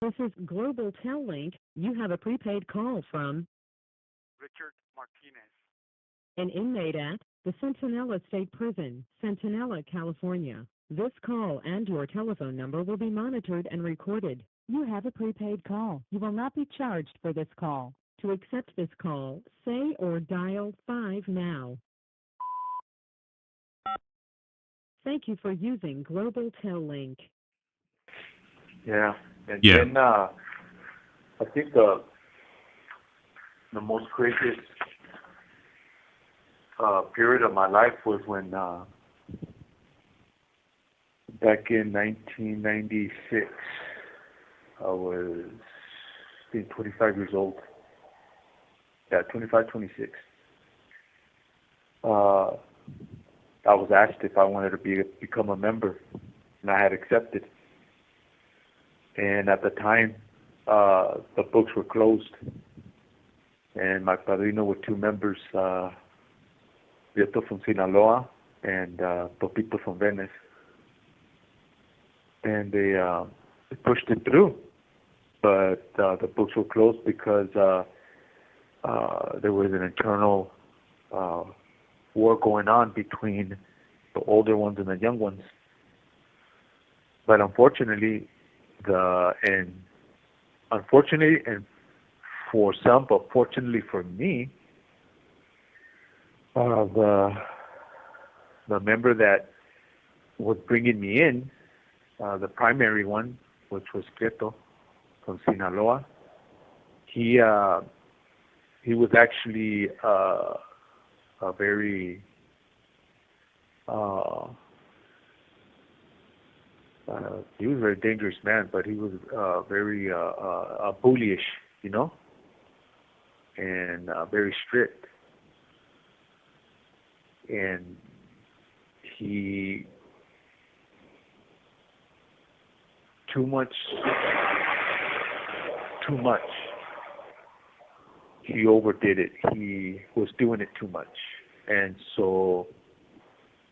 This is Global Tel-Link. You have a prepaid call from Richard Martinez. an inmate at the Centinela State Prison, Centinela, California. This call and your telephone number will be monitored and recorded. You have a prepaid call. You will not be charged for this call. To accept this call, say or dial 5 now. Thank you for using Global Tel-Link. Yeah, and Yeah. then I think the most craziest period of my life was when back in 1996 I was, I think, 25 years old. Yeah, 25, 26. I was asked if I wanted to become a member, and I had accepted. And at the time, the books were closed, and my padrino were two members, Vieto from Sinaloa and Popito from Venice, and they pushed it through. But the books were closed because there was an internal war going on between the older ones and the young ones. But unfortunately, and for some, but fortunately for me, the member that was bringing me in, the primary one, which was Prieto from Sinaloa, he was actually a very he was a very dangerous man, but he was very bullyish, you know, and very strict. And he too much. He overdid it. He was doing it too much, and so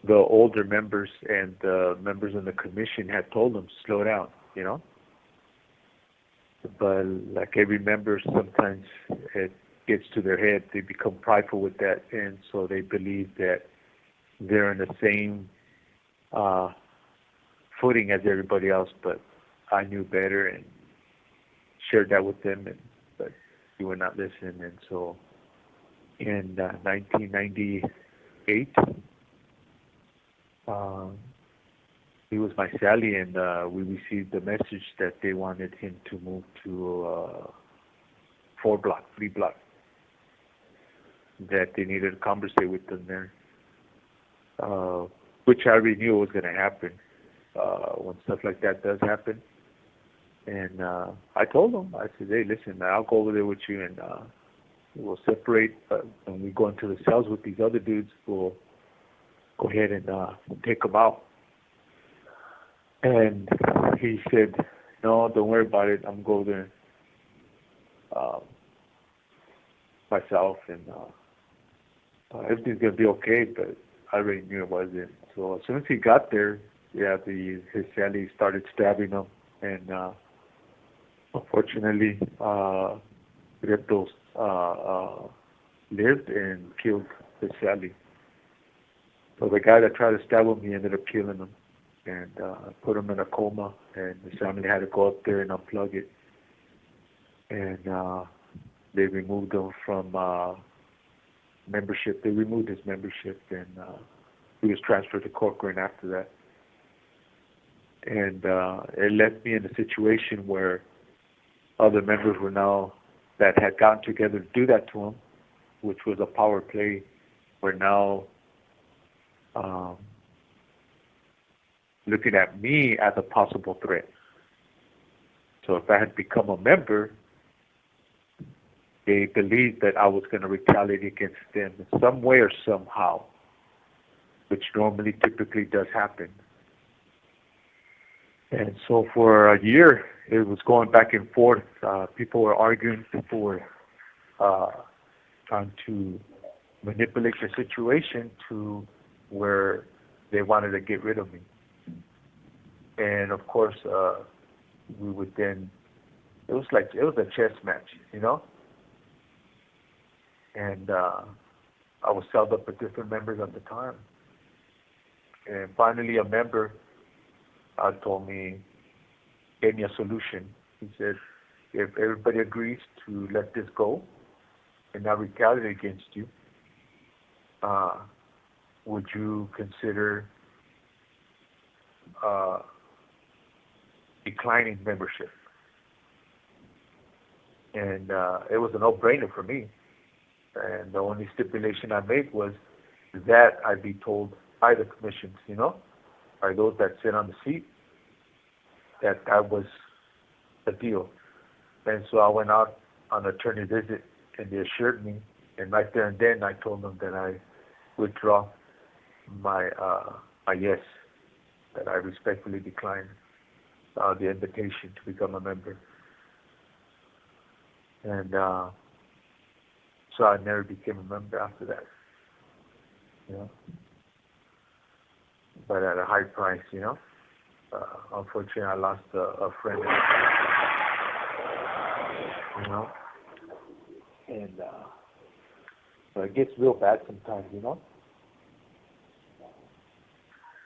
the older members and the members in the commission had told him, slow down, you know. But like every member, sometimes it gets to their head. They become prideful with that, and so they believe that they're in the same footing as everybody else. But I knew better and shared that with them, but he would not listen. And so in 1998, he was my Sally, and we received the message that they wanted him to move to 3 block, that they needed to conversate with them there, which I already knew was going to happen when stuff like that does happen. And I told him, I said, hey, listen, I'll go over there with you, and we'll separate. But when we go into the cells with these other dudes, we'll go ahead and take them out. And he said, no, don't worry about it. I'm going there myself, and everything's going to be okay. But I already knew it wasn't. So as soon as he got there, yeah, his Sally started stabbing him. And unfortunately, Retos lived and killed his Sally. So the guy that tried to stab him, he ended up killing him and put him in a coma. And his family had to go up there and unplug it. And they removed him from membership. They removed his membership, and he was transferred to Corcoran after that. And it left me in a situation where other members were now, that had gotten together to do that to him, which was a power play, were now looking at me as a possible threat. So if I had become a member, they believed that I was going to retaliate against them in some way or somehow, which normally typically does happen. And so for a year, it was going back and forth. People were arguing. People were trying to manipulate the situation to where they wanted to get rid of me. And of course, we would then it was a chess match, you know. And I was held up with different members at the time. And finally, a member told me, gave me a solution. He said, if everybody agrees to let this go and not retaliate against you, would you consider declining membership? And it was a no-brainer for me. And the only stipulation I made was that I be told by the commissions, you know, by those that sit on the seat, that was the deal. And so I went out on attorney visit, and they assured me, and right there and then I told them that I withdraw my yes, that I respectfully decline the invitation to become a member. And so I never became a member after that. You know, but at a high price, you know. Unfortunately, I lost a friend. You know, and so it gets real bad sometimes, you know.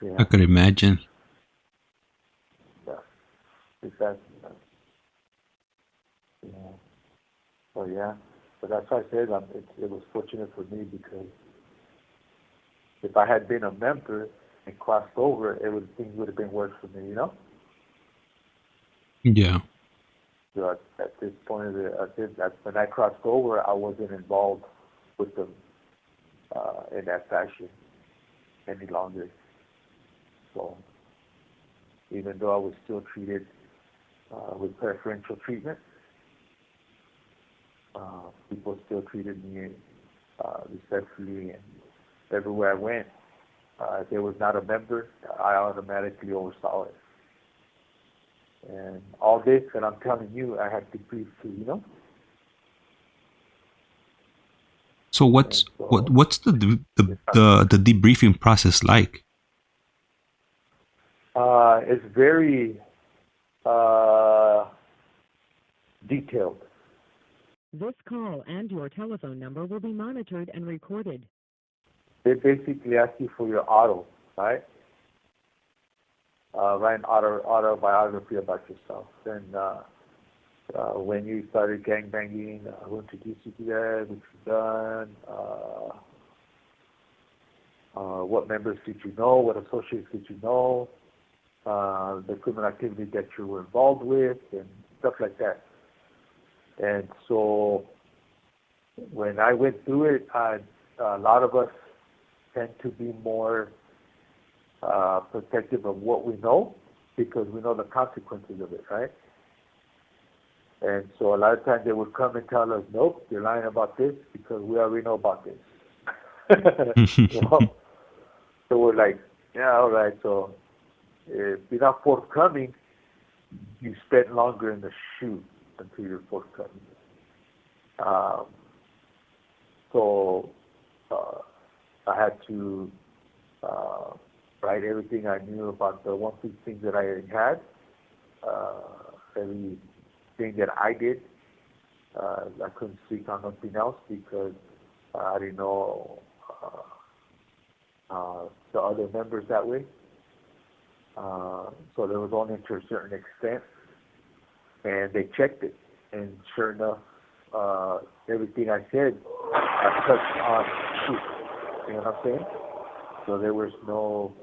Yeah. I could imagine. Yeah. It's bad sometimes. Yeah. So yeah, but that's why I said it was fortunate for me, because if I had been a member and crossed over, things would have been worse for me, you know. Yeah. So at this point, when I crossed over, I wasn't involved with them in that fashion any longer. So even though I was still treated with preferential treatment, people still treated me respectfully, and everywhere I went, if there was not a member, I automatically oversaw it. And all this that I'm telling you, I had to brief to, you know. So what's the debriefing process like? It's very detailed. This call and your telephone number will be monitored and recorded. They basically ask you for your auto, right? Write an autobiography about yourself. And when you started gangbanging, who introduced you to that, what you've done, what members did you know, what associates did you know, the criminal activity that you were involved with, and stuff like that. And so when I went through it, a lot of us tend to be more protective of what we know, because we know the consequences of it, right? And so a lot of times they would come and tell us, nope, you're lying about this because we already know about this. You know? So we're like, yeah, all right. So if you're not forthcoming, you spend longer in the shoe until you're forthcoming. So I had to write everything I knew about the 1 things that I had, everything that I did. I couldn't speak on nothing else because I didn't know the other members that way. So there was only to a certain extent, and they checked it, and sure enough, everything I said, I touched on truth. You know what I'm saying? So there was no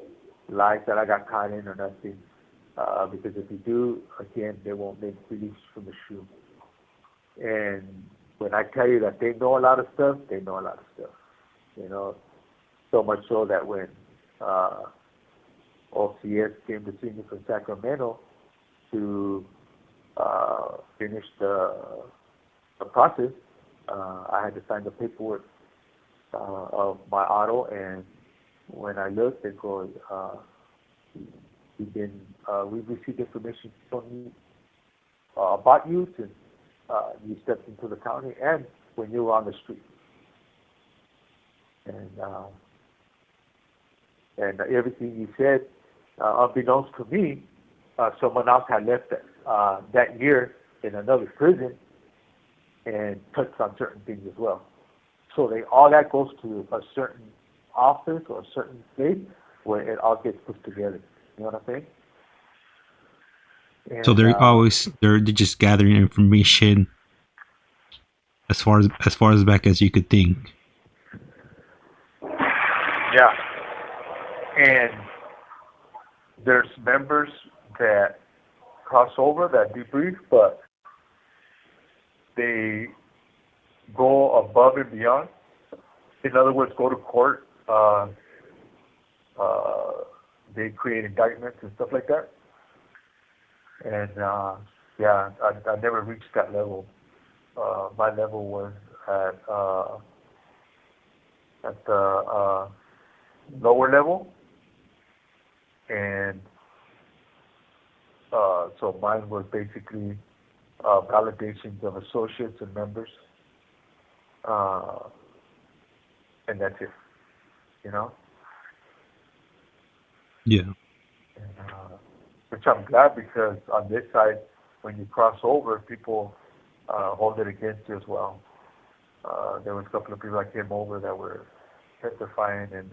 lies that I got caught in or nothing, because if you do, again, they won't make release from the shoe. And when I tell you that they know a lot of stuff, they know a lot of stuff. You know, so much so that when OCS came to see me from Sacramento to finish the process, I had to sign the paperwork of my auto, and when I looked, they go, we've received information from you about you since you stepped into the county and when you were on the street. And everything you said, unbeknownst to me, someone else had left that year in another prison and touched on certain things as well. So all that goes to a certain office or a certain place where it all gets put together. You know what I'm saying? And, So they're just gathering information as far as back as you could think. yeah, and there's members that cross over that debrief, but they go above and beyond. In other words, go to court. They create indictments and stuff like that. And yeah, I never reached that level. My level was at the lower level, and so mine was basically validations of associates and members, and that's it. You know. Yeah. And, which I'm glad, because on this side, when you cross over, people hold it against you as well. There was a couple of people that came over that were testifying and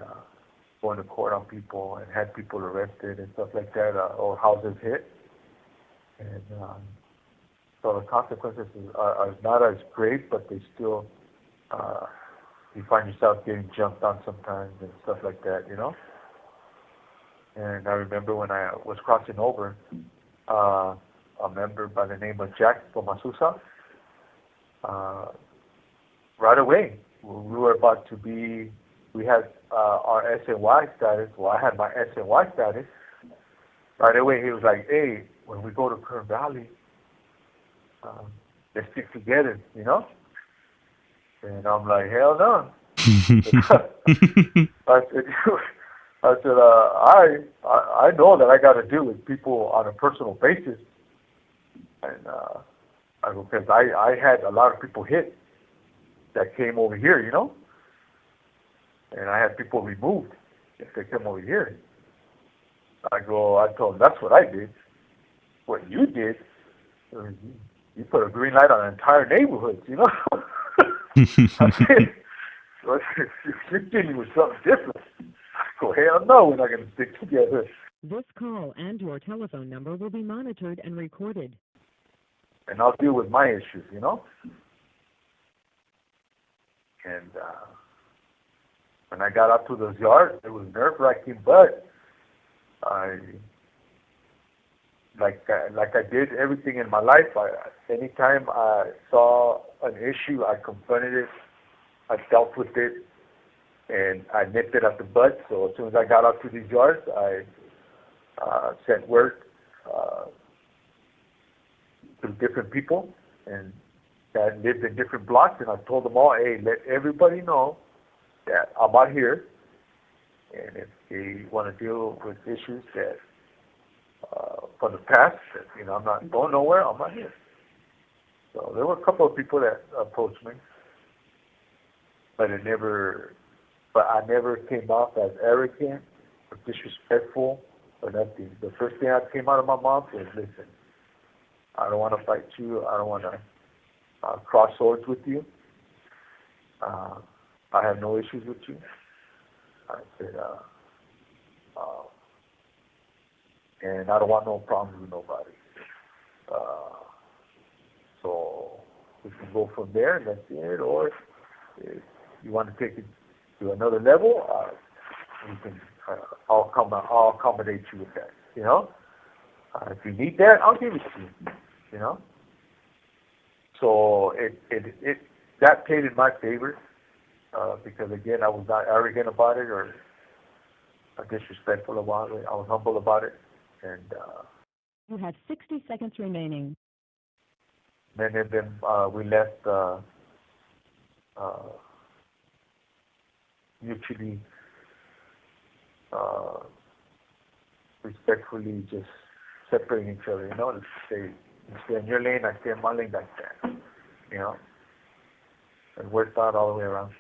going to court on people and had people arrested and stuff like that, or houses hit. And so the consequences are not as great, but they still, you find yourself getting jumped on sometimes and stuff like that, you know? And I remember when I was crossing over, a member by the name of Jack Tomasusa, right away, we were about to be, we had our SNY status. Well, I had my SNY status. Right away, he was like, hey, when we go to Kern Valley, let's stick together, you know? And I'm like, hell no. I said, I know that I got to deal with people on a personal basis, and because I had a lot of people hit that came over here, you know, and I had people removed if they came over here. I told them, that's what I did. What you did, you put a green light on an entire neighborhood, you know. I said, you're dealing with something different. Go, hell no, we're not going to stick together. This call and your telephone number will be monitored and recorded. And I'll deal with my issues, you know? And when I got out to those yards, it was nerve-wracking, but like I did everything in my life, anytime I saw an issue, I confronted it, I dealt with it, and I nipped it at the bud. So as soon as I got out to these yards, I sent word to different people and that lived in different blocks, and I told them all, hey, let everybody know that I'm out here, and if they want to deal with issues that from the past, that, you know, I'm not going nowhere, I'm out here. So there were a couple of people that approached me, but I never came off as arrogant or disrespectful or nothing. The first thing that came out of my mouth was, listen, I don't want to fight you. I don't want to cross swords with you. I have no issues with you. I said, and I don't want no problems with nobody. So we can go from there, and that's it. Or if you want to take it to another level, we can. I'll accommodate you with that. You know, if you need that, I'll give it to you. You know. So it that played in my favor because again, I was not arrogant about it or disrespectful about it. I was humble about it, and you have 60 seconds remaining. Many of them we left mutually, respectfully, just separating each other. You know, to say, you stay in your lane, I stay in my lane, like that. You know, it worked out all the way around.